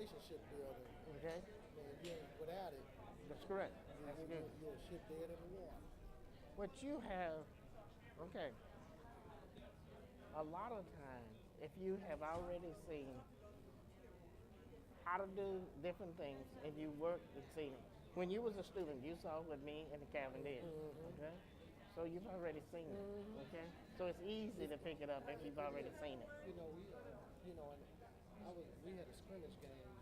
relationship building. Okay, Man, you ain't without it. that's correct. That's good. You're a ship dead in the water. What you have, okay, a lot of times, if you have already seen how to do different things, if you work and seen it, when you was a student, you saw what me and the Calvin did. Okay, so you've already seen it. Okay, so it's easy to pick it up if you've already seen it. And we had a scrimmage game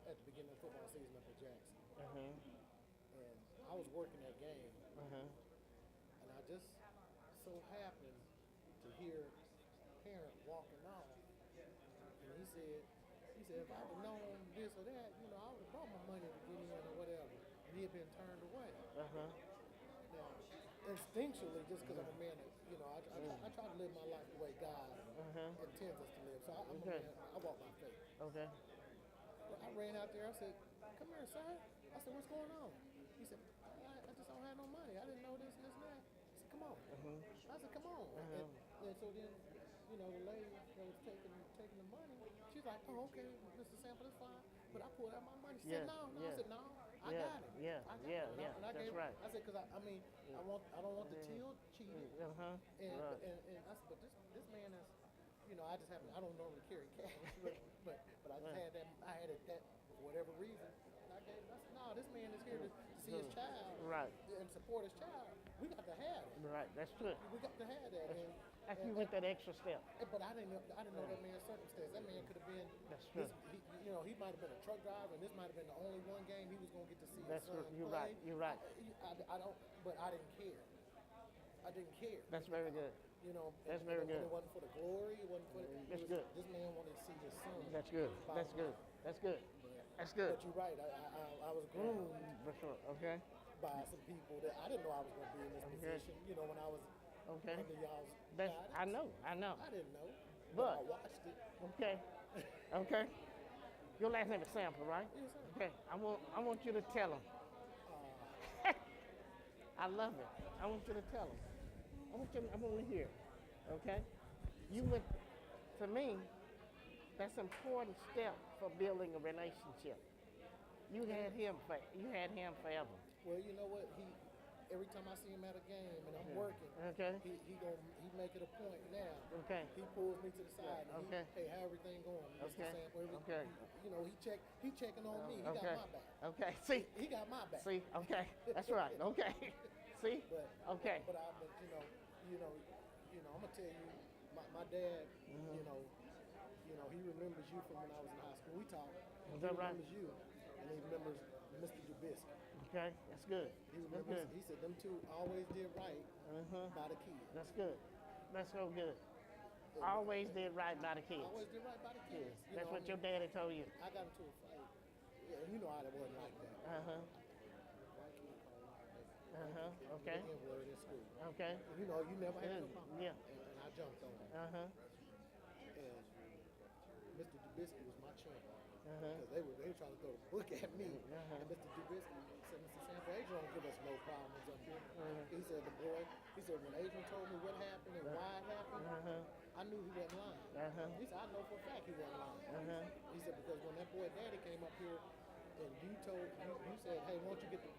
at the beginning of the football season up at Jackson, and I was working that game, and I just so happened to hear a parent walking off, and he said, if I'd have known this or that, I would have brought my money to get in or whatever, and he had been turned away. Now, instinctually, just because I'm a man that, I try to live my life the way God intends us to live. So I'm a man, I walk by faith. Okay. I ran out there, I said, come here, sir. I said, what's going on? He said, I just don't have no money. I didn't know this and this and that. I said, come on. I said, come on. And so then, the lady that was taking the money, she's like, oh, okay, Mr. Sample, that's fine. But I pulled out my money. She said, no. I said, no, I got it. I got it. And I that's gave, right. I said, because I don't want the child cheated. And I said, but this man is, I just happen, I don't normally carry cash, but I just had that, I had it that for whatever reason. And I said, no, this man is here to see his child and support his child. We got to have it. Right, that's true. We got to have that. And you went that extra step. But I didn't know that man's circumstance. That man could have been. That's true. He might have been a truck driver, and this might have been the only one game he was going to get to see his son You're play. right. You're right. I don't. But I didn't care. I didn't care. That's very good. That's very good. It wasn't for the glory. It wasn't for. That's good. This man wanted to see his son. That's good. That's good. That's good. That's good. But you're right. I was groomed. For sure. Okay. By some people that I didn't know I was going to be in this position. When I was. Okay. Under y'all's. I know. I didn't know. But I watched it. Okay. Okay. Your last name is Sample, right? Yes, sir. Okay. I want you to tell him. I love it. I want you to tell him. I want to hear. Okay. You went. To me, that's an important step for building a relationship. You had him forever. Well, you know what? Every time I see him at a game and I'm working, he make it a point now. Okay. He pulls me to the side and hey, how everything going? Mr. Sample, he checking on me. He got my back. Okay. See. He got my back. See. Okay. That's right. Okay. See. But I'm gonna tell you, my dad, he remembers you from when I was in high school. We talked. He remembers you, and he remembers Mr. Dubisky. Okay, that's good. He said them two always did right by the kids. That's good. That's so good. Always did right by the kids. Always did right by the kids. That's what your daddy told you. I got into a fight. Yeah, I wasn't like that. Okay. Word in school. Okay. You never had no problem. Yeah. And I jumped on him. And Mr. Dubisky was my champ. Because they were trying to throw the book at me. And Mr. Dubisky said, Mr. Sample, Adrian don't give us no problems up here. He said, when Adrian told me what happened and why it happened, I knew he wasn't lying. He said, I know for a fact he wasn't lying. He said, because when that boy daddy came up here, and you said, hey, why don't you get the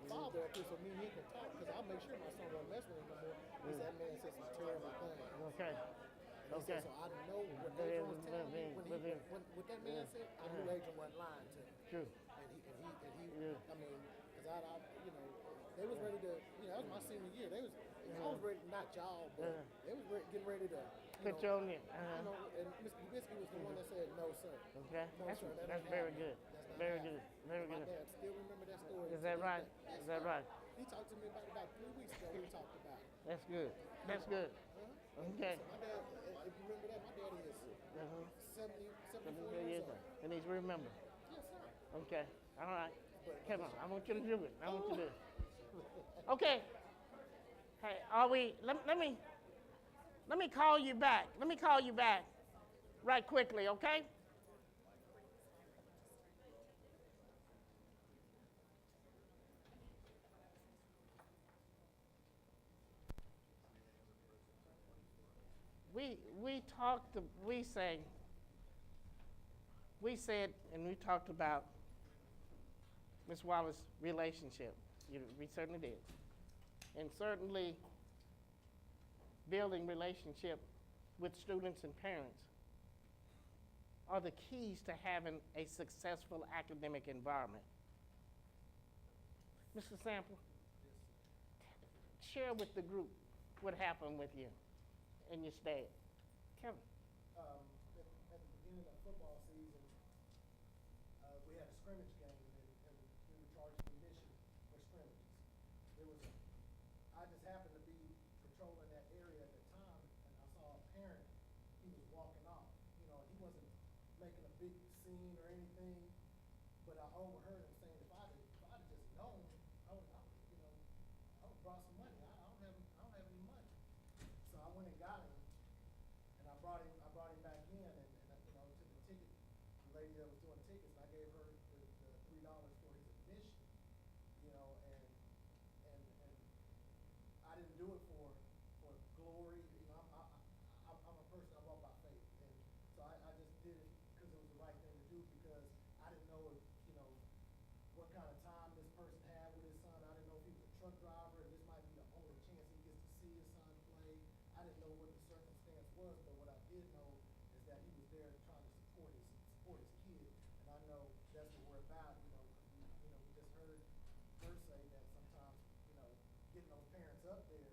father up here so me and he can talk, because I'll make sure my son won't mess with him no more. He said, that man said some terrible things. Okay. Okay. So I know what Adrian was telling me when what that man said. I knew Adrian wasn't lying to me. True. And he I mean, because they was ready to. That was my senior year. I was ready, not y'all, but they was getting ready to. Put you on it. And Mr. Dubisky was the one that said, no, sir. Okay. No, sir. That's very good. Very good. Very My good. dad still remember that story. Is that right? Is that right? He talked to me about 3 weeks ago. We talked about it. That's good. That's good. Okay. So my dad, if you remember that, my daddy is 74 years old. And he's remember. Yes, sir. Okay. All right. Come on. I want you to do it. I want you to do it. Okay. Hey, let me call you back. Let me call you back right quickly, okay? We say we said and we talked about Ms. Wallace's relationship. We certainly did. And certainly building relationship with students and parents are the keys to having a successful academic environment. Mr. Sample, share with the group what happened with you and your dad. Kevin. At the beginning of football season, we had a scrimmage game, and we were charged with mission for scrimmages. I just happened to be patrolling that area at the time, and I saw a parent. He was walking off. He wasn't making a big scene or anything, but I overheard him saying, if I'd just known, I would have brought some money. I don't have any money. So I went and got him, and I brought him back in, and took the ticket. The lady that was doing tickets, I gave her the $3 for his admission. And I didn't do it for glory. I'm a person, I walk by faith, and so I just did it because it was the right thing to do, because I didn't know if what kind of time this person had with his son. I didn't know if he was a truck driver, and this might be the only chance he gets to see his son play. I didn't know what the circumstance was, but what I did know is that he was there trying to support his kid, and I know that's what we're about. We just heard her say that sometimes getting those parents up there,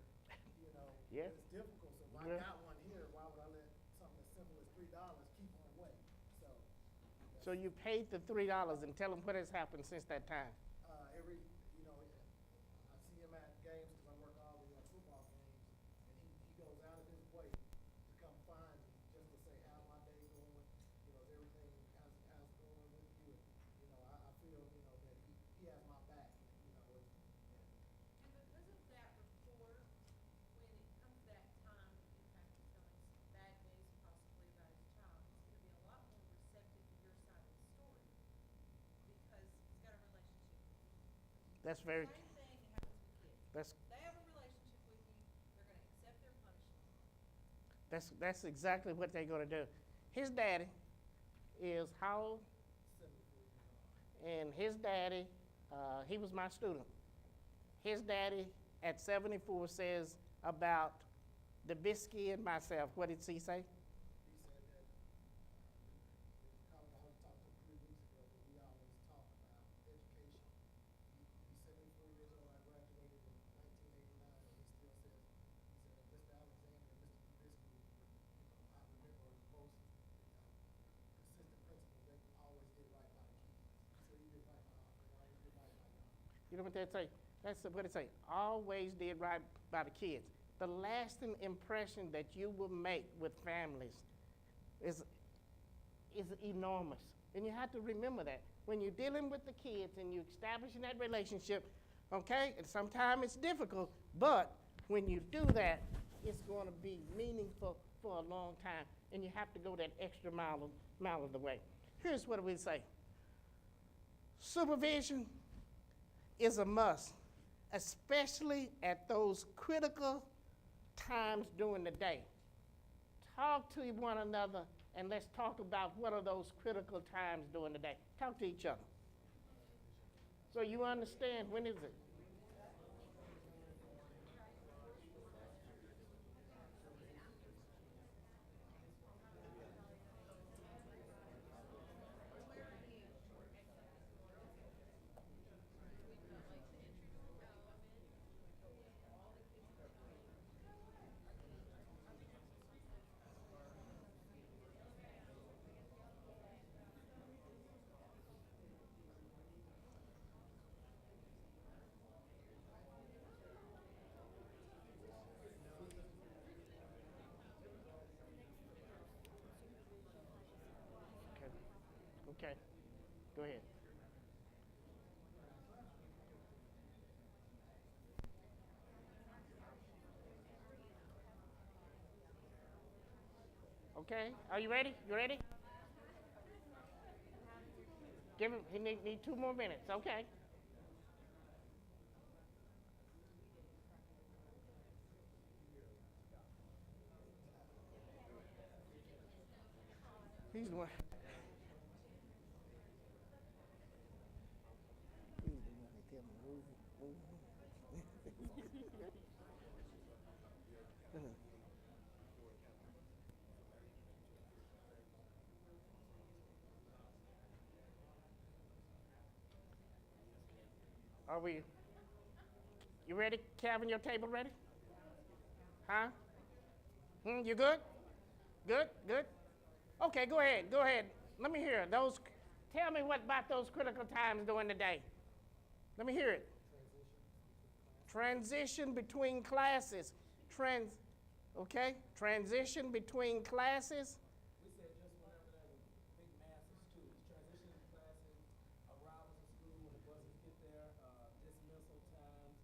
Yeah. it's difficult. So if I got one here, why would I let something as simple as $3 keep them away? So you paid the $3 and tell them what has happened since that time. I see him at games because I work all the football games, and he goes out of his way to come find me just to say, how my day going? Is everything how's going with you? I feel that he has my back. And because of that rapport, when it comes to that time that you have to tell him some bad news possibly about his child, he's going to be a lot more receptive to your side of the story because he's got a relationship with you. That's very. Same thing happens with kids. That's They have a relationship with you, they're going to accept their punishment. that's exactly what they're going to do. His daddy is how old? 74. And his daddy, he was my student. His daddy at 74 says about Dubisky and myself. What did he say? He said that I was talking to him 3 weeks ago, but we always talk about education. He's 74 years old. I graduated in 1989, and he still says, Mr. Alexander and Mr. Dubisky, I remember most consistent principles. They always did right by the kids. So he did right by them. They always did right by them. You know what they say? That's what it say. Always did right by the kids. The lasting impression that you will make with families is enormous. And you have to remember that. When you're dealing with the kids and you're establishing that relationship, okay, and sometimes it's difficult, but when you do that, it's going to be meaningful for a long time. And you have to go that extra mile of the way. Here's what we say. Supervision is a must, especially at those critical times during the day. Talk to one another, and let's talk about what are those critical times during the day. Talk to each other. So you understand, when is it? Okay, go ahead. Okay, are you ready? You ready? Give him, he need 2 more minutes, okay. He's the one. Are we? You ready? Calvin, your table ready? Huh? You good? Good? Good? Okay, go ahead. Go ahead. Let me hear it. Tell me what about those critical times during the day. Let me hear it. Transition between classes. Okay? Transition between classes. We said just whenever there's a big mass of students, transitioning classes, arrivals to school when the buses get there, dismissal times,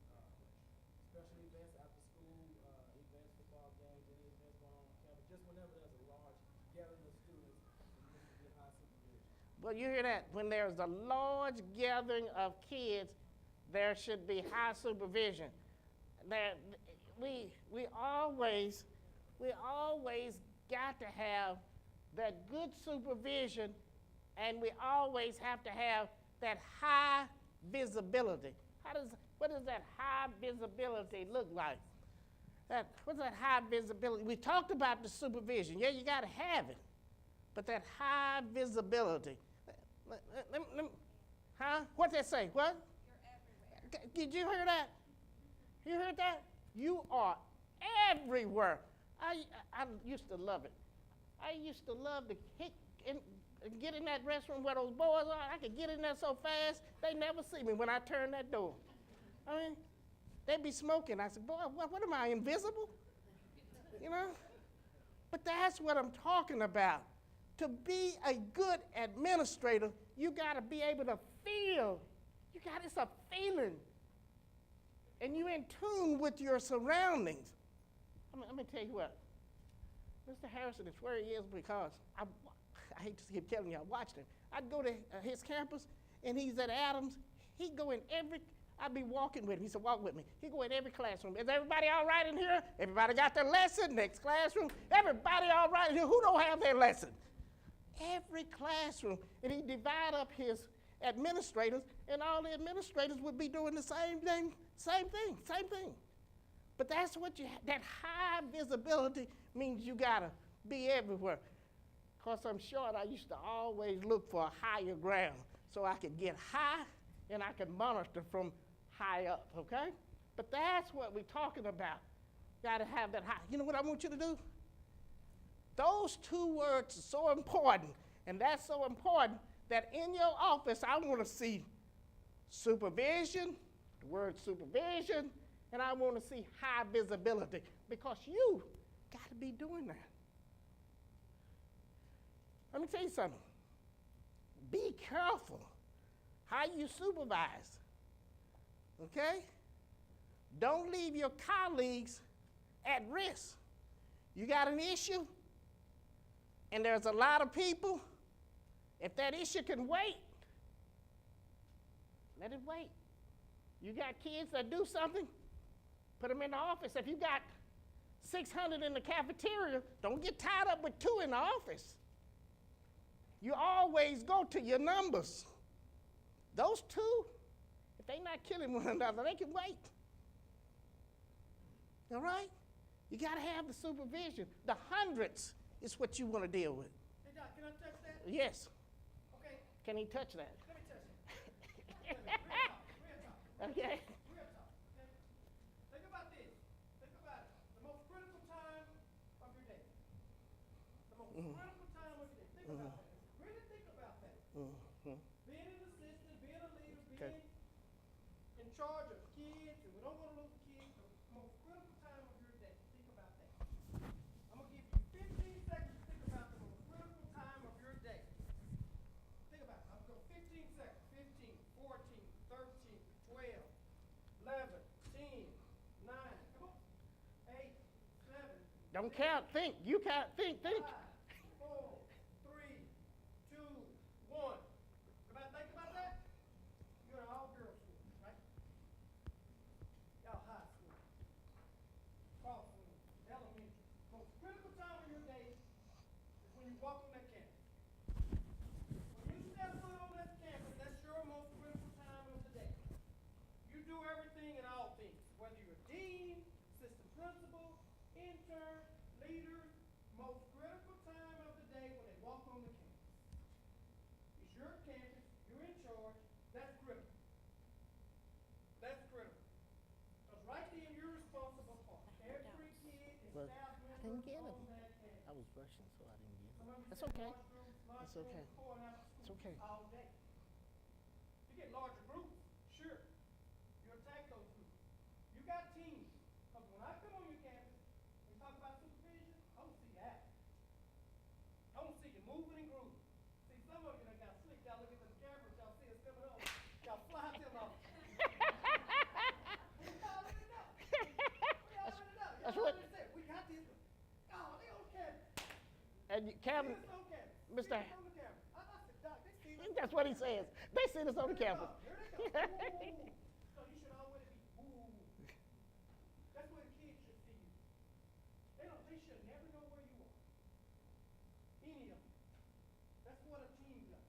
special events after school, events, football games, any events going on campus. Just whenever there's a large gathering of students, we need to get high supervision. Well, you hear that? When there's a large gathering of kids, there should be high supervision. We always got to have that good supervision, and we always have to have that high visibility. What does that high visibility look like? What's that high visibility? We talked about the supervision. Yeah, you got to have it, but that high visibility. Huh? What'd they say? What? You're everywhere. Did you hear that? You heard that? You are everywhere. I used to love it. I used to love to get in that restroom where those boys are. I could get in there so fast, they never see me when I turn that door. I mean, they'd be smoking. I said, boy, what am I, invisible? You know? But that's what I'm talking about. To be a good administrator, you got to be able to feel. It's a feeling. And you're in tune with your surroundings. Let me tell you what. Mr. Harrison is where he is because I hate to keep telling you, I watched him. I'd go to his campus, and he's at Adams. He'd go in I'd be walking with him. He said, walk with me. He'd go in every classroom. Is everybody all right in here? Everybody got their lesson? Next classroom. Everybody all right in here? Who don't have their lesson? Every classroom. And he'd divide up his administrators, and all the administrators would be doing the same thing. But that's what that high visibility means. You got to be everywhere. Because I'm short, I used to always look for a higher ground so I could get high and I could monitor from high up, okay? But that's what we're talking about. Got to have that high. You know what I want you to do? Those two words are so important, and that's so important that in your office I want to see supervision, the word supervision, and I want to see high visibility because you got to be doing that. Let me tell you something. Be careful how you supervise, okay? Don't leave your colleagues at risk. You got an issue, and there's a lot of people. If that issue can wait, let it wait. You got kids that do something, put them in the office. If you got 600 in the cafeteria, don't get tied up with 2 in the office. You always go to your numbers. Those 2, if they're not killing one another, they can wait. All right? You got to have the supervision. The hundreds is what you want to deal with. Hey, Doc, can I touch that? Yes. Okay, Can he touch that? let me touch it. Real talk. Okay. Real talk, okay? Think about this. Think about it. The most critical time of your day. The most critical time of your day. Think about that. Really think about that. Being an assistant, being a leader, being in charge of kids, and we don't want to lose kids, the most critical time of your day. Think about that. I'm going to give you 15 seconds to think about the most critical time of your day. Think about it. I'm going to go 15 seconds. 15, 14, 13, 12, 11, 10, 9, come on, 8, 7, Don't count. Think. You can't think. 5, 4, 3, 2, 1. Think about that. You're in all girls school, right? Y'all high school, cross school, elementary. Most critical time of your day is when you walk on that campus. When you step foot on that campus, that's your most critical time of the day. You do everything and all things, whether you're a dean, assistant principal, intern, leader. Most critical didn't get him. I was rushing, so I didn't get him. That's okay. That's okay. It's okay. All day. You get larger groups, sure. You attack those groups. You got teams. Because when I come on your campus and talk about supervision, I don't see that. I don't see you moving and grooving. See, some of you that got slick, y'all look at the cameras, y'all see us coming over, y'all fly them off. We already know. That's Y'all what- already said, we got this. Oh, they on campus. And Kevin, See us on campus. Mr. See us on the camera. I said, Doc, they see us. that's what he says. They see us on the campus. Here they go. Ooh. So you should always be ooh. That's where the kids should see you. They should never know where you are. Any of them. That's what a team does.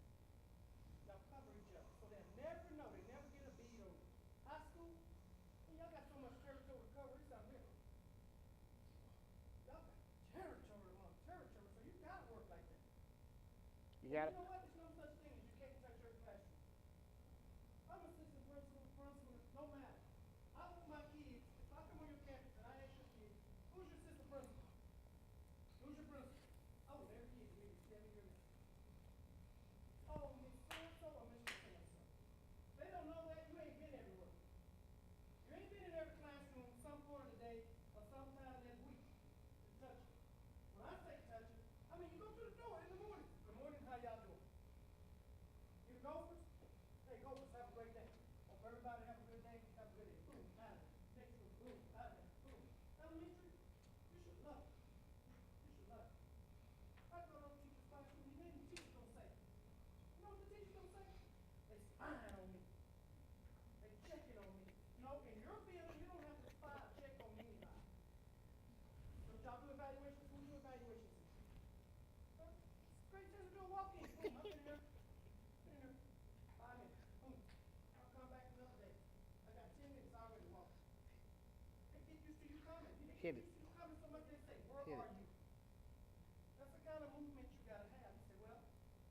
Y'all cover each other. So they'll never know. They never get a beat on you. High school, man, y'all got so much territory to cover, it's unreal. Y'all got territory among territory, so you gotta work like that. You got it? You know what? There's no such thing as you can't touch your classroom. I'm assistant principal, no matter. I want my kids, if I come on your campus and I ask your kids, who's your assistant principal? Who's your principal? Oh, their kid, maybe 7 years old. Oh, Miss so-and-so or Mr. So-and-so. They don't know that. You ain't been everywhere. You ain't been in every classroom some part of the day or sometime that week to touch it. When I say touch it, I mean you go to the door in the morning. Good morning, how y'all doing? You Gophers? Hey, Gophers, have a great day. Hope everybody have a good day. Have a good day. Boom, out of there. Next one, boom, out of there. Boom. Elementary, you should love it. You should love it. I go to teacher's classroom, you know what the teacher's gonna say? You know what the teacher's gonna say? They spying on me. They checking on me. No, in your building, you don't have to spy or check on anybody. Don't y'all do evaluations? Who do evaluations? Huh? Great time to do a walk-in. Boom, I've been here. Been here. 5 minutes. Boom. I'll come back another day. I got 10 minutes I already walked. They get used to you coming. They Hit get it. used to you coming so much they say, where Hit are it. you? That's the kind of movement you gotta have. You say, well,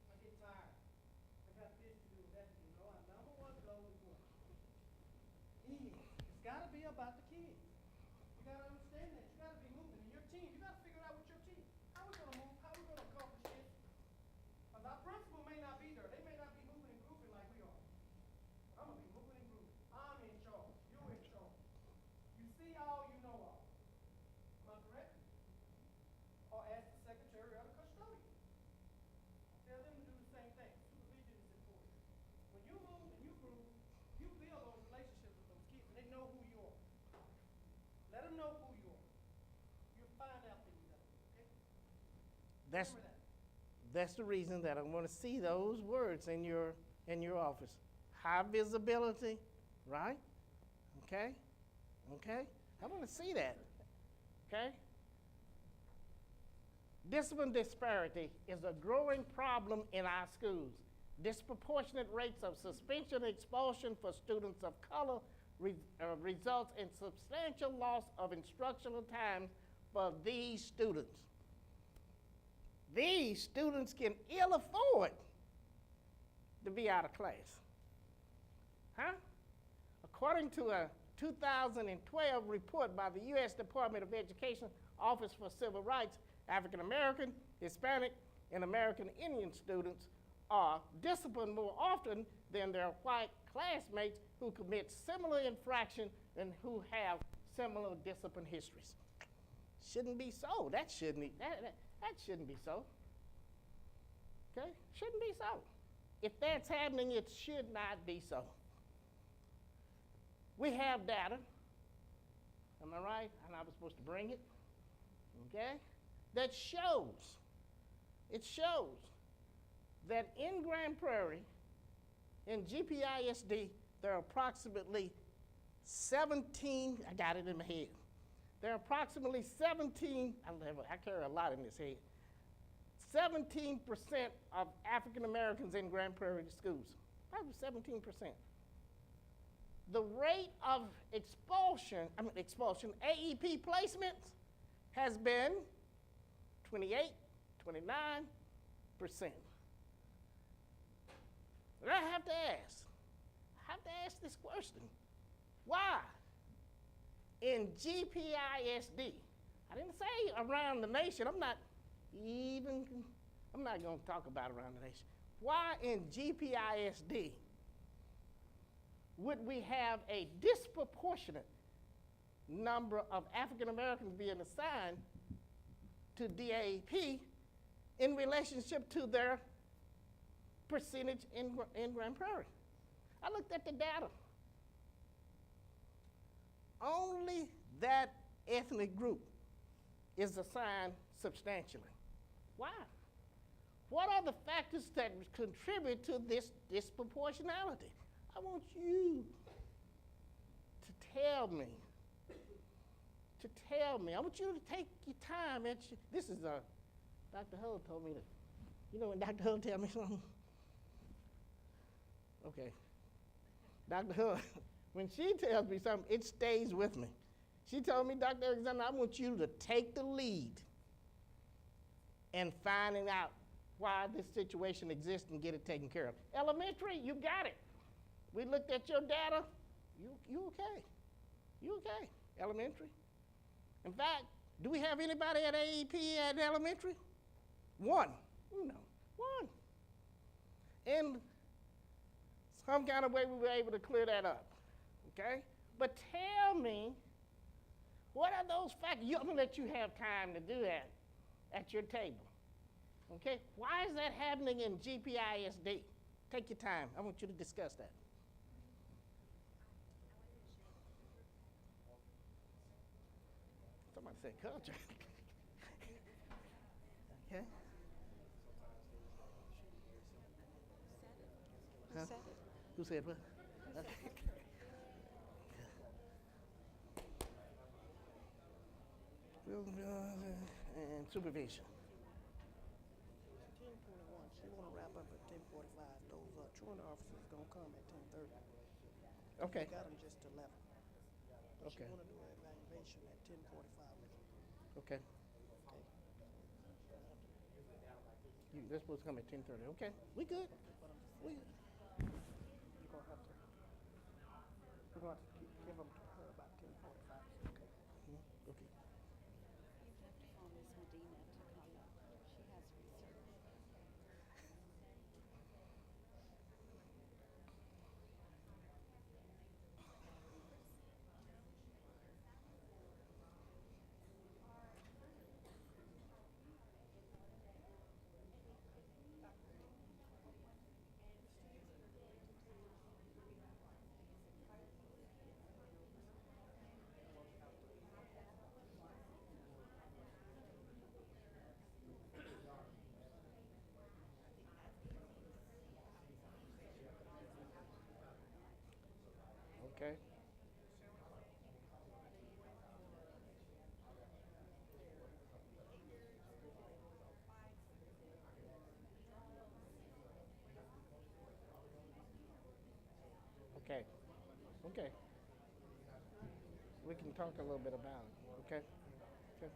I get tired. I got this to do, that to do. No, our number one goal is what? Eating. It's gotta be about the kids. You gotta understand that. You gotta be moving. And your team, you gotta figure it out with your team. How we gonna move? How we gonna accomplish this? Because our principal may not be there. They may not be moving and grooving like we are. I'm gonna be moving and grooving. I'm in charge. You're in charge. You see all, you know all. Am I correct? Or ask the secretary or the custodian. Tell them to do the same thing. Supervision is important. When you move and you groove, you build those relationships with those kids and they know who you are. Let them know who you are. You'll find out things out. Okay? That's Remember that. that's the reason that I want to see those words in your office. High visibility, right? Okay? Okay? I want to see that. Okay? Discipline disparity is a growing problem in our schools. Disproportionate rates of suspension and expulsion for students of color results in substantial loss of instructional time for these students. These students can ill afford to be out of class. Huh? According to a 2012 report by the U.S. Department of Education Office for Civil Rights, African American, Hispanic, and American Indian students are disciplined more often than their white classmates who commit similar infractions and who have similar discipline histories. Shouldn't be so. That shouldn't be so. Okay? Shouldn't be so. If that's happening, it should not be so. We have data. Am I right? And I was supposed to bring it. Okay? That shows that in Grand Prairie, in GPISD, there are approximately 17, I got it in my head. There are approximately 17, I carry a lot in this head, 17% of African Americans in Grand Prairie schools. Probably 17%. The rate of expulsion, AEP placements has been 28, 29%. But I have to ask this question. Why? In GPISD, I didn't say around the nation. I'm not going to talk about around the nation. Why in GPISD would we have a disproportionate number of African Americans being assigned to DAP in relationship to their percentage in Grand Prairie? I looked at the data. Only that ethnic group is assigned substantially. Why? What are the factors that contribute to this disproportionality? I want you to tell me. I want you to take your time. This is Dr. Hull told me that. You know when Dr. Hull tell me something? Okay. Dr. Hull, when she tells me something, it stays with me. She told me, Dr. Alexander, I want you to take the lead in finding out why this situation exists and get it taken care of. Elementary, you got it. We looked at your data. You okay. You okay, elementary. In fact, do we have anybody at AEP at elementary? One. No, one. In some kind of way, we were able to clear that up, okay? But tell me, what are those factors? I'm going to let you have time to do that at your table, okay? Why is that happening in GPISD? Take your time. I want you to discuss that. Somebody said culture. Okay. Huh? Who said what? Okay. And supervision. 10:21. She want to wrap up at 10:45. Those truant officers gonna come at 10:30. Okay. We got them just 11. But Okay. She want to do an evaluation at 10:45. Okay. Okay. They're supposed to come at 10:30. Okay. We good. We good. You're gonna have to. We're gonna have to give them to her about 10:45. Okay. Okay. You have to phone Miss Medina to come up. She has research. Okay. Okay. Okay. We can talk a little bit about it. Okay. Okay.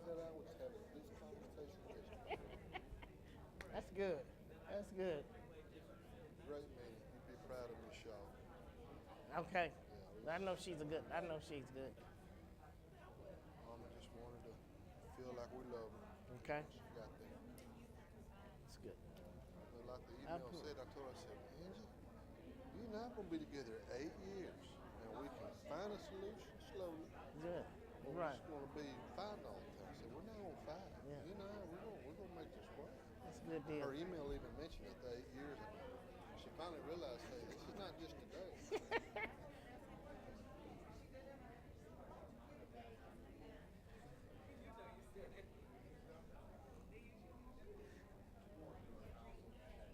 cut out with having this conversation with you. That's good. That's good. Great man. You'd be proud of Miss Shaw. Okay. Yeah, I know she's good. Mama just wanted to feel like we love her. Okay. She got that. That's good. But like the email said, I told her, I said, Angie, you and I are going to be together 8 years. And we can find a solution slowly. Good. But Right. we're just going to be fighting all the time. I said, we're not going to fight. Yeah. You know, we're going to make this work. That's a good deal. Her email even mentioned it the 8 years ago. She finally realized, hey, this is not just today.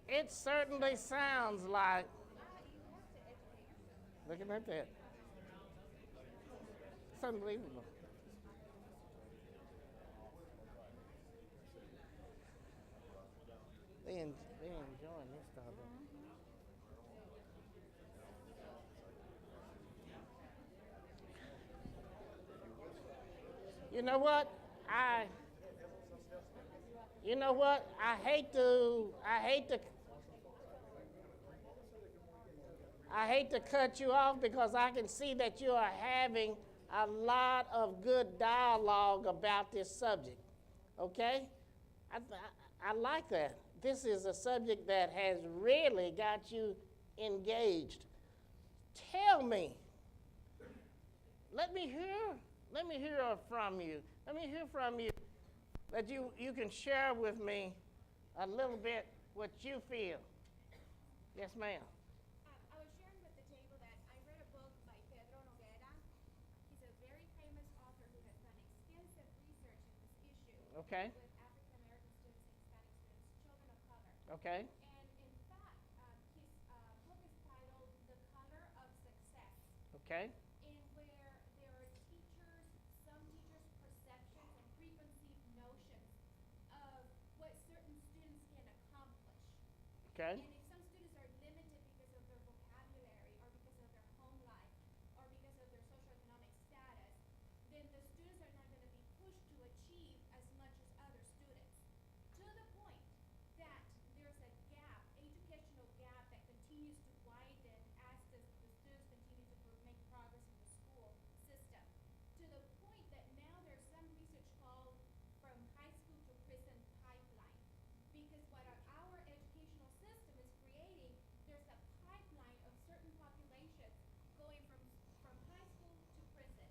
It certainly sounds like. Looking at that. It's unbelievable. They enjoying this stuff. You know what? I hate to cut you off because I can see that you are having a lot of good dialogue about this subject. Okay? I like that. This is a subject that has really got you engaged. Tell me. Let me hear from you. Let me hear from you that you can share with me a little bit what you feel. Yes, ma'am. I was sharing with the table that I read a book by Pedro Noguera. He's a very famous author who has done extensive research in this issue Okay. with African American students and Hispanic students, children of color. Okay. And in fact, his book is titled The Color of Success, Okay. in where there are some teachers' perceptions and preconceived notions of what certain students can accomplish. Okay. And if some students are limited because of their vocabulary or because of their home life or because of their socioeconomic status, then the students are not going to be pushed to achieve as much as other students. To the point that there's a gap, educational gap, that continues to widen as the students continue to make progress in the school system. To the point that now there's some research called from high school to prison pipeline. Because what our educational system is creating, there's a pipeline of certain populations going from high school to prison.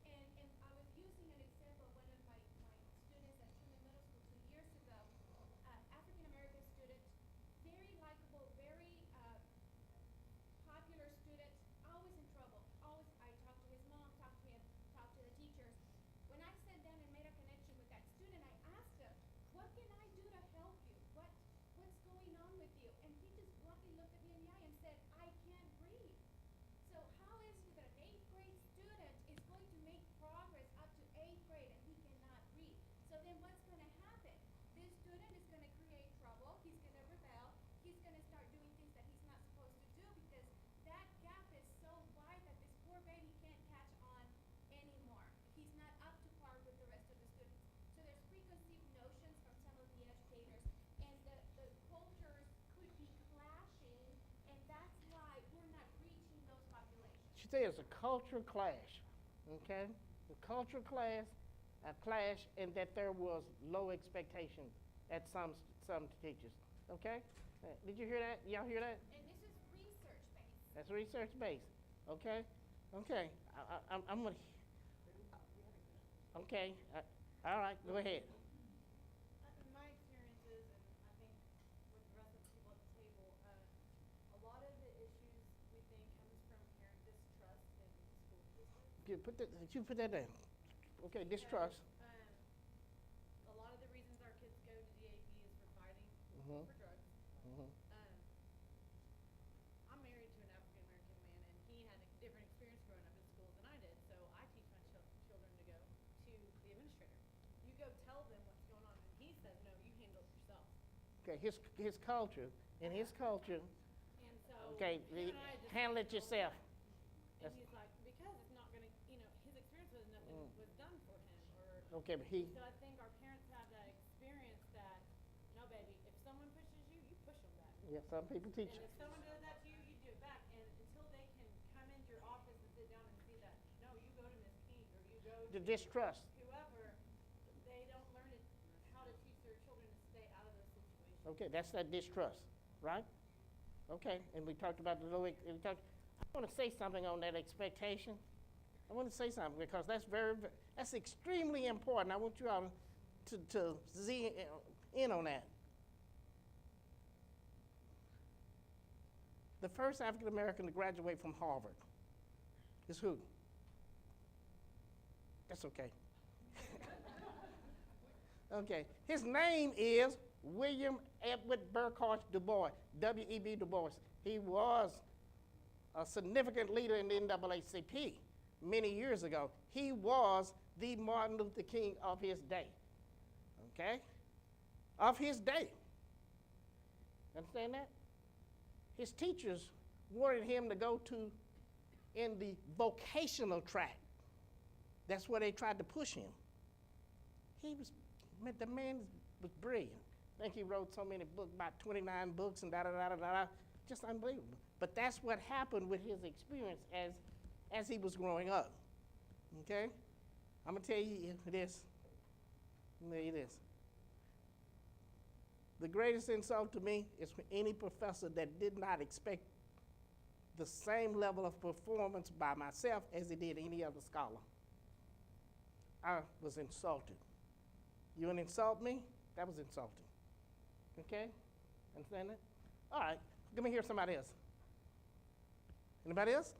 And I was using an example of one of my students at Truman Middle School 2 years ago, African American student, very likable, very popular student, always in trouble. Always, I talked to his mom, talked to him, talked to the teachers. When I sat down and made a connection with that student, I asked him, what can I do to help you? What's going on with you? And he just bluntly looked at me in the eye and said, I can't read. So how is it that an 8th grade student is going to make progress up to 8th grade and he cannot read? So then what's going to happen? This student is going to create trouble. He's going to rebel. He's going to start doing things that he's not supposed to do because that gap is so wide that this poor baby can't catch on anymore. He's not up to par with the rest of the students. So there's preconceived notions from some of the educators, and the cultures could be clashing, and that's why we're not reaching those populations. She said it's a cultural clash. Okay? The cultural clash, a clash, and that there was low expectation at some teachers. Okay? Did you hear that? Y'all hear that? And this is research-based. That's research based. Okay? Okay. I'm going to. Okay. All right. Go ahead. In my experiences, and I think with the rest of the people at the table, a lot of the issues we think comes from parent distrust in school districts. Put that down. Okay. Distrust. A lot of the reasons our kids go to DAP is for fighting Mhm. for drugs. Mhm. I'm married to an African American man, and he had a different experience growing up in school than I did. So I teach my children to go to the administrator. You go tell them what's going on, and he says, no, you handle it yourself. Okay. His culture. In his culture. And so Okay. him and I just Handle it yourself. And he's like, because it's not going to, his experience was nothing was done for him, or Okay, but So I think our parents have that experience that, no, baby, if someone pushes you, you push them back. yeah, some people teach. And if someone does that to you, you do it back. And until they can come into your office and sit down and see that, no, you go to Miss King or you go The to distrust. whoever, they don't learn how to teach their children to stay out of those situations. Okay, that's that distrust, right? Okay, and we talked about the low. I want to say something on that expectation. I want to say something because that's extremely important. I want you all to Z in on that. The first African American to graduate from Harvard is who? That's okay. Okay, his name is William Edward Burghardt Du Bois, W.E.B. Du Bois. He was a significant leader in the NAACP many years ago. He was the Martin Luther King of his day. Okay? Of his day. Understand that? His teachers wanted him to go in the vocational track. That's where they tried to push him. The man was brilliant. I think he wrote so many books, about 29 books and da-da-da-da-da. Just unbelievable. But that's what happened with his experience as he was growing up. Okay? I'm going to tell you this. The greatest insult to me is for any professor that did not expect the same level of performance by myself as he did any other scholar. I was insulted. You want to insult me? That was insulting. Okay? Understand that? All right. Let me hear somebody else. Anybody else?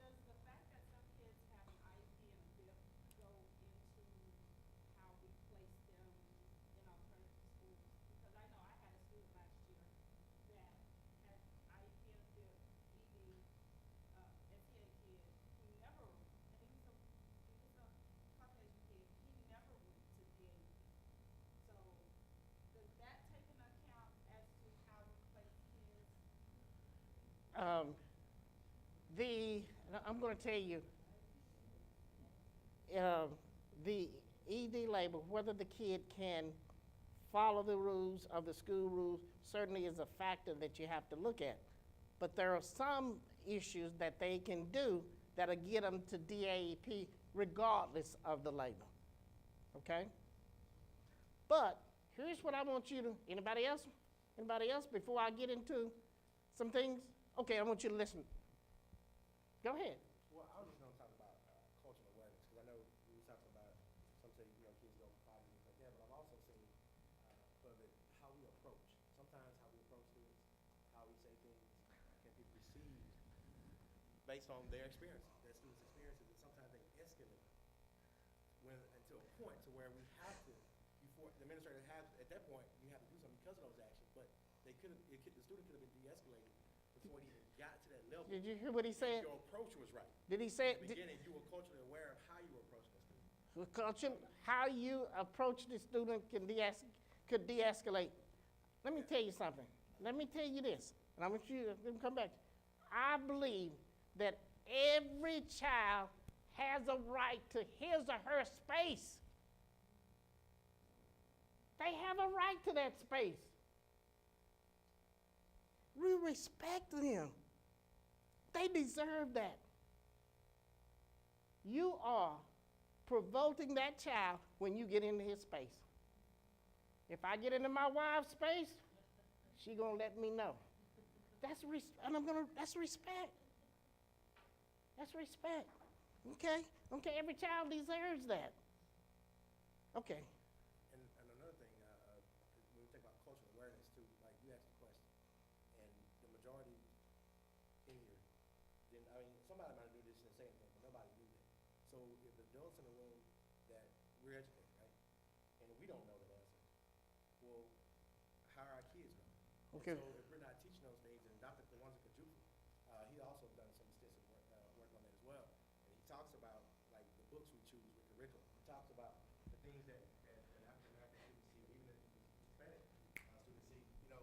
Does the fact that some kids have an IEP and a BIP go into how we place them in alternative schools? Because I know I had a student last year that had IEP and a BIP, ED, SEA kid, who never, and he was a Caucasian kid, he never went to DAE. So does that take into account as to how we place kids? I'm going to tell you, the ED label, whether the kid can follow the rules of the school rules, certainly is a factor that you have to look at. But there are some issues that they can do that'll get them to DAEP regardless of the label. Okay? But here's what I want you to, anybody else? Anybody else? Before I get into some things? Okay, I want you to listen. Go ahead. Well, I was just going to talk about cultural awareness because I know we were talking about some say kids go potty and things like that, but I've also seen how we approach. Sometimes how we approach students, how we say things can be perceived based on their experiences, their students' experiences, and sometimes they escalate to a point to where we have to, before the administrator has at that point, you have to do something because of those actions, but the student could have been de-escalated before it even got to that level. Did you hear what he said? Your approach was right. Did he say? In the beginning, you were culturally aware of how you were approaching the student. Culture, how you approach the student could de-escalate. Let me tell you something. Let me tell you this, and I want you to come back. I believe that every child has a right to his or her space. They have a right to that space. We respect them. They deserve that. You are provoking that child when you get into his space. If I get into my wife's space, she gonna let me know. That's respect. That's respect. Okay? Okay, every child deserves that. Okay. And another thing, when we think about cultural awareness too, like you asked the question, and the majority in here, somebody might do this and say anything, but nobody knew that. So if the adults in the room that we're educated, right, and we don't know that answer, well, how are our kids going? Okay. So if we're not teaching those things, and Dr. Kwanzaa Kajufu, he also done some extensive work on that as well. And he talks about like the books we choose with curriculum. He talks about the things that African American students see, even Hispanic students see.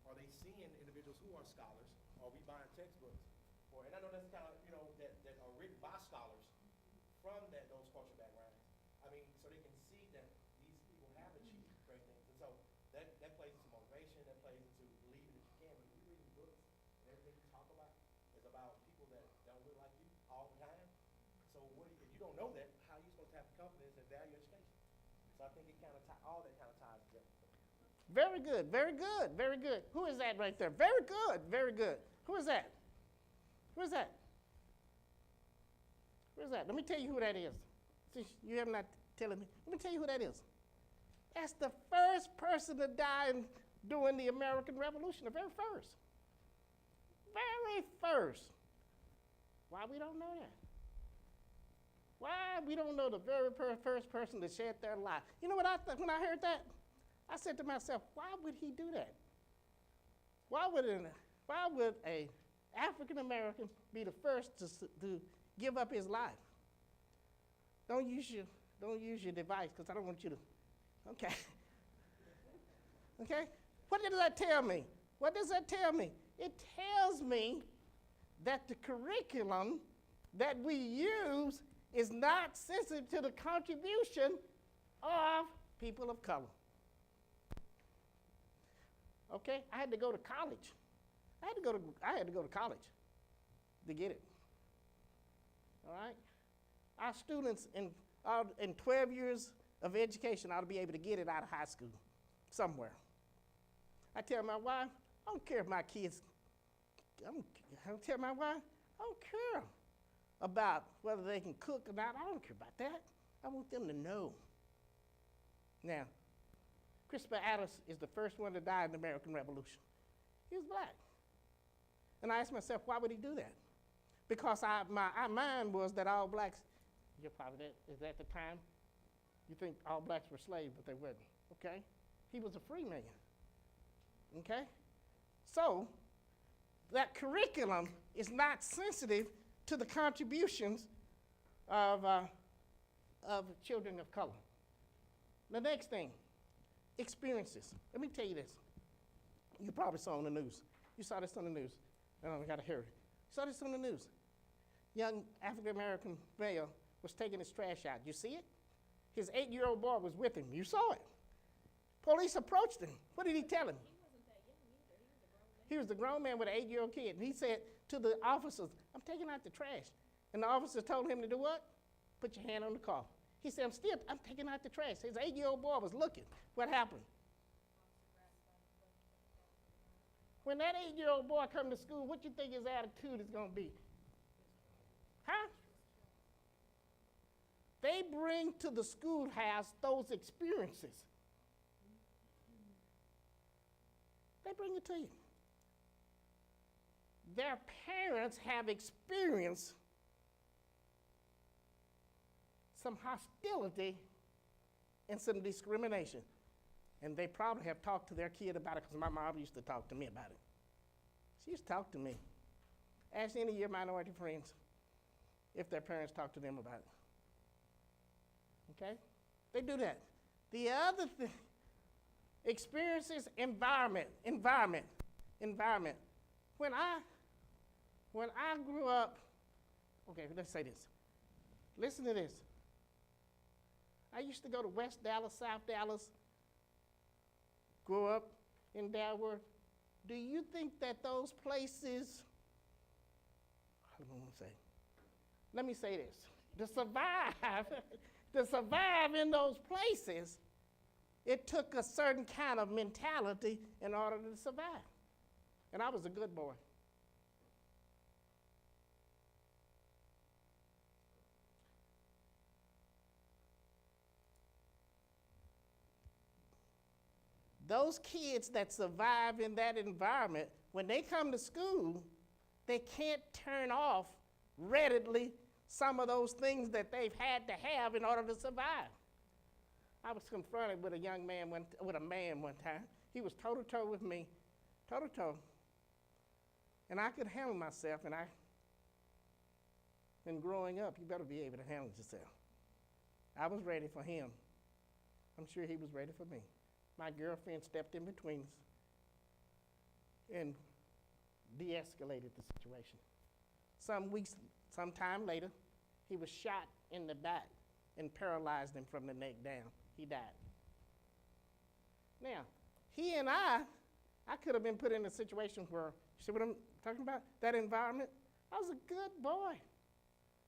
Are they seeing individuals who are scholars? Are we buying textbooks? And I know that's kind of that are written by scholars. confidence and value education. So I think it kind of all that kind of ties together. Very good, very good, very good. Who is that right there? Very good, very good. Who is that? Who is that? Who is that? Let me tell you who that is. Since you have not telling me, let me tell you who that is. That's the first person to die during the American Revolution, the very first. Very first. Why we don't know that? Why we don't know the very first person to shed their life? You know what I thought when I heard that? I said to myself, why would he do that? Why would a African American be the first to give up his life? Don't use your device because I don't want you to. Okay. Okay? What does that tell me? What does that tell me? It tells me that the curriculum that we use is not sensitive to the contribution of people of color. Okay? I had to go to college. I had to go to college to get it. All right? Our students in 12 years of education ought to be able to get it out of high school somewhere. I tell my wife, I don't care if my kids, I tell my wife, I don't care about whether they can cook or not. I don't care about that. I want them to know. Now, Christopher Addis is the first one to die in the American Revolution. He was black. And I asked myself, why would he do that? Because my mind was that all blacks, you're probably that, is that the time? You think all blacks were slaves, but they weren't, okay? He was a free man, okay? So, that curriculum is not sensitive to the contributions of children of color. The next thing, experiences. Let me tell you this. You probably saw on the news. You saw this on the news. I got to hear it. You saw this on the news. Young African-American male was taking his trash out. You see it? His 8-year-old boy was with him. You saw it. Police approached him. What did he tell him? He wasn't that young either. He was a grown man with an 8-year-old kid. And he said to the officers, I'm taking out the trash. And the officers told him to do what? Put your hand on the car. He said, I'm taking out the trash. His 8-year-old boy was looking. What happened? When that 8-year-old boy come to school, what you think his attitude is going to be? Huh? They bring to the schoolhouse those experiences. They bring it to you. Their parents have experienced some hostility and some discrimination. And they probably have talked to their kid about it because my mom used to talk to me about it. She used to talk to me. Ask any of your minority friends if their parents talk to them about it. Okay? They do that. The other thing, experiences, environment. When I grew up, okay, let's say this. Listen to this. I used to go to West Dallas, South Dallas, grew up in Dalworth. Do you think that those places, let me say this, to survive in those places, it took a certain kind of mentality in order to survive. And I was a good boy. Those kids that survive in that environment, when they come to school, they can't turn off readily some of those things that they've had to have in order to survive. I was confronted with a man one time. He was toe-to-toe with me, toe-to-toe. And I could handle myself, and growing up, you better be able to handle yourself. I was ready for him. I'm sure he was ready for me. My girlfriend stepped in between us and de-escalated the situation. Some time later, he was shot in the back and paralyzed him from the neck down. He died. Now, he and I could have been put in a situation where, you see what I'm talking about? That environment, I was a good boy.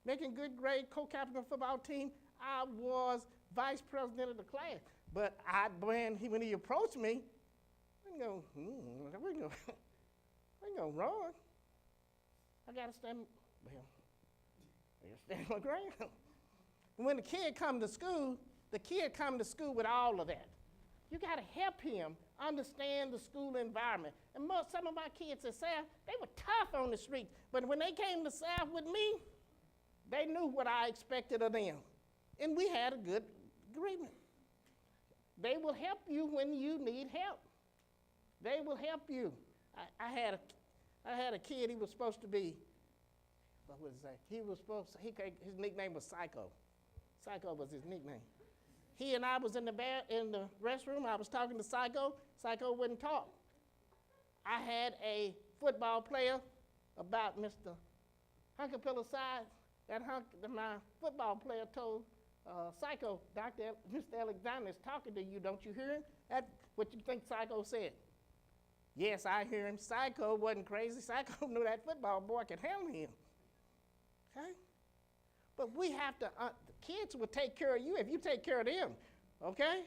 making good grade, co-captain of the football team. I was vice president of the class. But when he approached me, we go, we go wrong. I got to stand my ground. When the kid come to school with all of that. You got to help him understand the school environment. And some of my kids at South, they were tough on the street. But when they came to South with me, they knew what I expected of them. And we had a good agreement. They will help you when you need help. They will help you. I had a kid, he was supposed to be, what was that? His nickname was Psycho. Psycho was his nickname. He and I was in the restroom. I was talking to Psycho. Psycho wouldn't talk. I had a football player about Mr. Hunkerpillar size. That my football player told Psycho, Mr. Alexander is talking to you. Don't you hear him? That's what you think Psycho said. Yes, I hear him. Psycho wasn't crazy. Psycho knew that football boy could handle him. Okay? But we have to, the kids will take care of you if you take care of them, okay?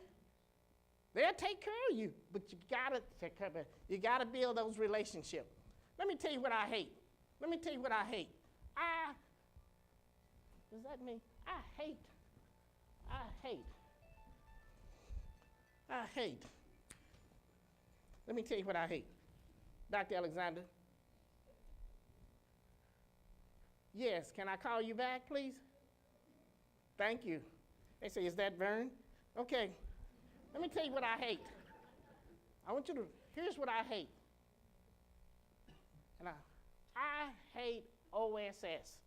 They'll take care of you, but you gotta build those relationships. Let me tell you what I hate. Does that mean? I hate. Let me tell you what I hate. Dr. Alexander. Yes, can I call you back, please? Thank you. They say, is that Vern? Okay, let me tell you what I hate. Here's what I hate. And I hate OSS,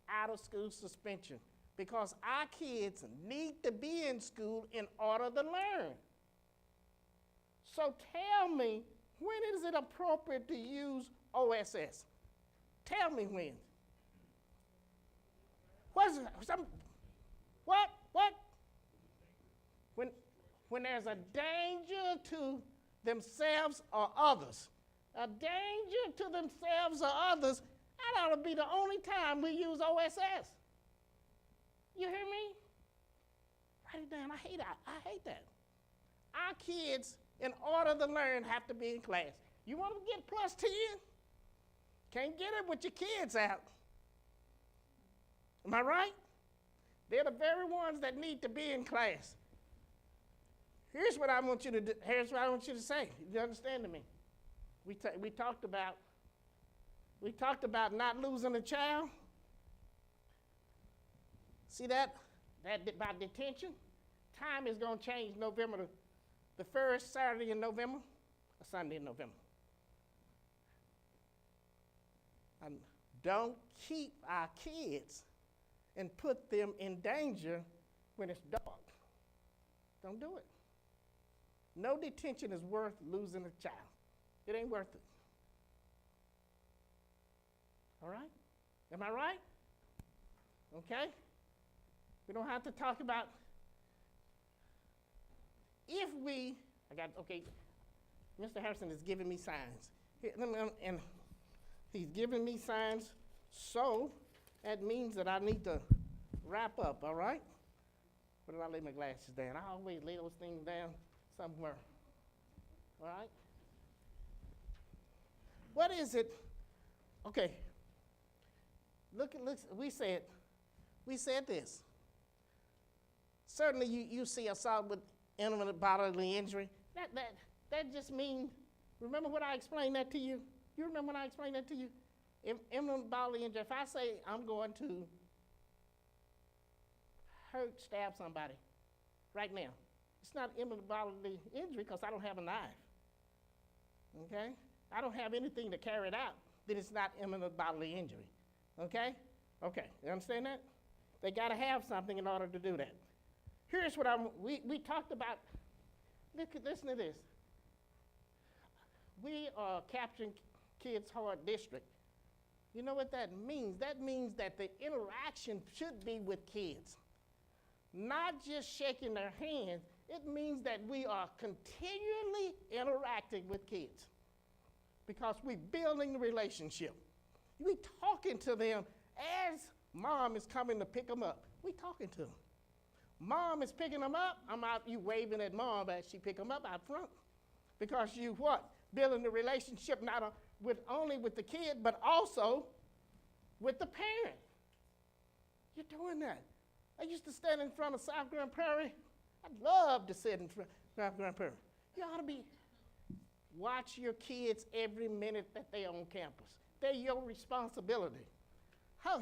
out of school suspension, because our kids need to be in school in order to learn. So tell me, when is it appropriate to use OSS? Tell me when. What? When there's a danger to themselves or others, that ought to be the only time we use OSS. You hear me? Write it down. I hate that. Our kids, in order to learn, have to be in class. You want to get plus 10? Can't get it with your kids out. Am I right? They're the very ones that need to be in class. Here's what I want you to do. Here's what I want you to say. You understand to me? We talked about not losing a child. See that about detention? Time is going to change November, the first Saturday in November, or Sunday in November. And don't keep our kids and put them in danger when it's dark. Don't do it. No detention is worth losing a child. It ain't worth it. All right? Am I right? Okay? We don't have to talk about Mr. Harrison is giving me signs. And he's giving me signs, so that means that I need to wrap up, all right? Where did I lay my glasses down? I always lay those things down somewhere, all right? What is it? Okay, look, we said this. Certainly you see assault with imminent bodily injury. That just means, remember what I explained that to you? You remember when I explained that to you? Imminent bodily injury, if I say I'm going to stab somebody right now, it's not imminent bodily injury because I don't have a knife, okay? I don't have anything to carry it out, then it's not imminent bodily injury, okay? Okay, you understand that? They gotta have something in order to do that. Here's what we talked about, listen to this. We are capturing Kids Hard District. You know what that means? That means that the interaction should be with kids. Not just shaking their hands, it means that we are continually interacting with kids because we're building the relationship. We're talking to them as Mom is coming to pick them up. We talking to them. Mom is picking them up. I'm out, you waving at mom as she pick them up out front. Because you what? Building the relationship not only with the kid, but also with the parent. You're doing that. I used to stand in front of South Grand Prairie. I'd love to sit in front of South Grand Prairie. You ought to watch your kids every minute that they're on campus. They're your responsibility.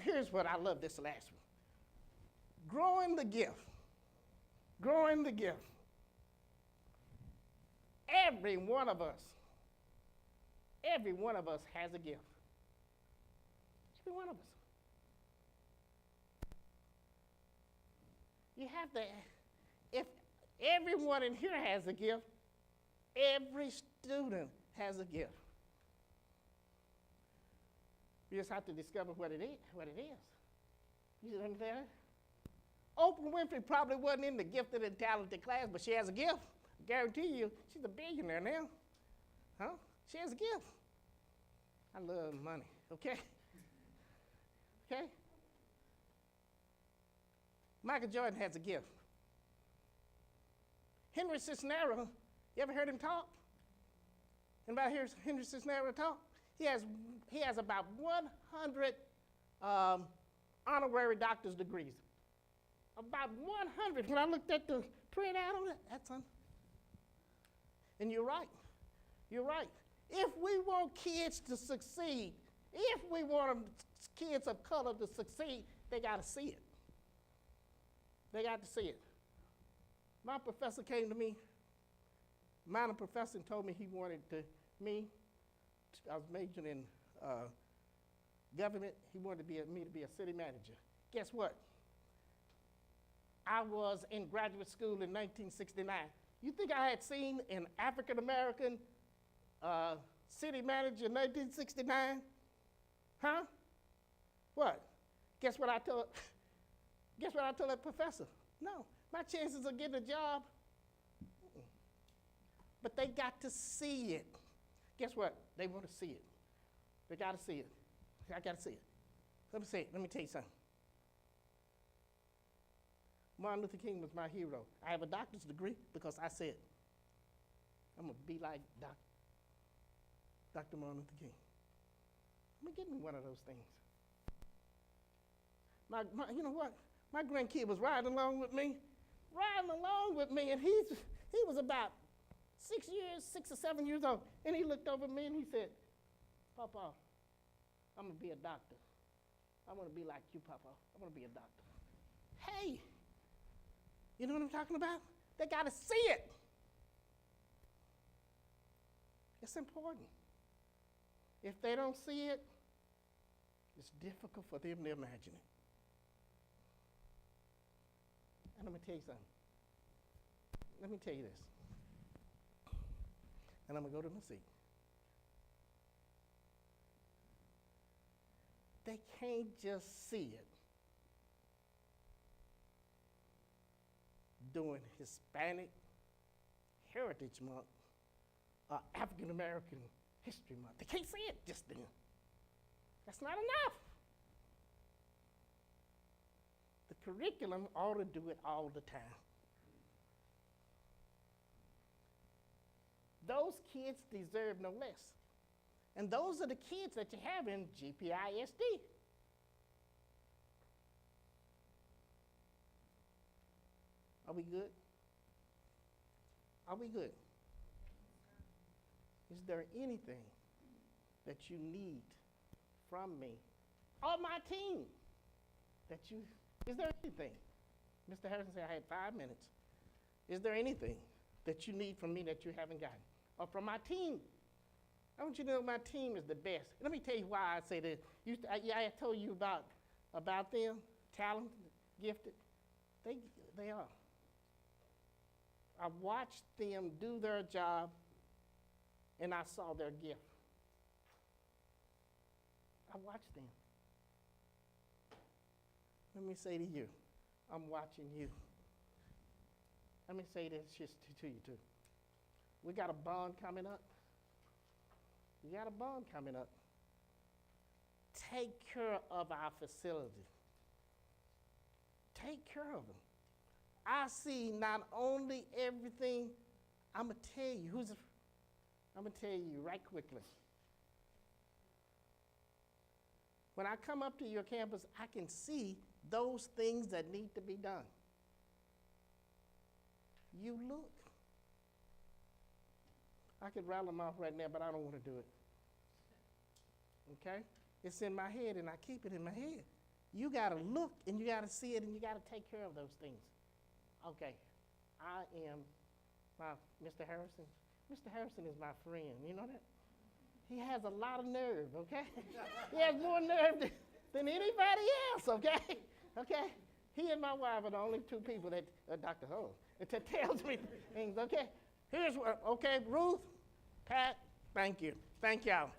Here's what I love this last one. Growing the gift. Growing the gift. Every one of us has a gift. Every one of us. You have to, if everyone in here has a gift, every student has a gift. You just have to discover what it is. You understand? Oprah Winfrey probably wasn't in the gifted and talented class, but she has a gift. I guarantee you, she's a billionaire now. Huh? She has a gift. I love money, okay? Okay? Michael Jordan has a gift. Henry Cisneros, you ever heard him talk? Anybody hear Henry Cisneros talk? He has about 100 honorary doctor's degrees. About 100. When I looked at the printout on it, that's on. And you're right. You're right. If we want kids to succeed, if we want kids of color to succeed, they got to see it. They got to see it. My professor came to me, minor professor, and told me he wanted I was majoring in government. He wanted me to be a city manager. Guess what? I was in graduate school in 1969. You think I had seen an African American city manager in 1969? Huh? What? Guess what I told that professor? No, my chances of getting a job. But they got to see it. Guess what? They want to see it. They got to see it. I got to see it. Let me say it. Let me tell you something. Martin Luther King was my hero. I have a doctor's degree because I said, I'm going to be like Dr. Martin Luther King. I'm going to get me one of those things. You know what? My grandkid was riding along with me, and he was about 6 or 7 years old. And he looked over at me and he said, Papa, I'm going to be a doctor. I want to be like you, Papa. I want to be a doctor. Hey, you know what I'm talking about? They got to see it. It's important. If they don't see it, it's difficult for them to imagine it. And let me tell you something. Let me tell you this. And I'm going to go to my seat. They can't just see it during Hispanic Heritage Month or African American History Month. They can't see it just then. That's not enough. The curriculum ought to do it all the time. Those kids deserve no less. And those are the kids that you have in GPISD. Are we good? Are we good? Is there anything that you need from me or my team is there anything? Mr. Harrison said I had 5 minutes. Is there anything that you need from me that you haven't gotten? Or from my team? I want you to know my team is the best. Let me tell you why I say this. I told you about them, talented, gifted. They are. I watched them do their job, and I saw their gift. I watched them. Let me say to you, I'm watching you. Let me say this just to you too. We got a bond coming up. We got a bond coming up. Take care of our facility. take care of them. I see not only everything, I'm going to tell you, I'm going to tell you right quickly. When I come up to your campus, I can see those things that need to be done. You look. I could rattle them off right now, but I don't want to do it. Okay? It's in my head, and I keep it in my head. You got to look, and you got to see it, and you got to take care of those things. Okay. I am Mr. Harrison. Mr. Harrison is my friend. You know that? He has a lot of nerve, okay? He has more nerve than anybody else, okay? Okay? He and my wife are the only two people that, Dr. Ho, that tells me things, okay? Here's what, okay, Ruth, Pat, thank you. Thank y'all.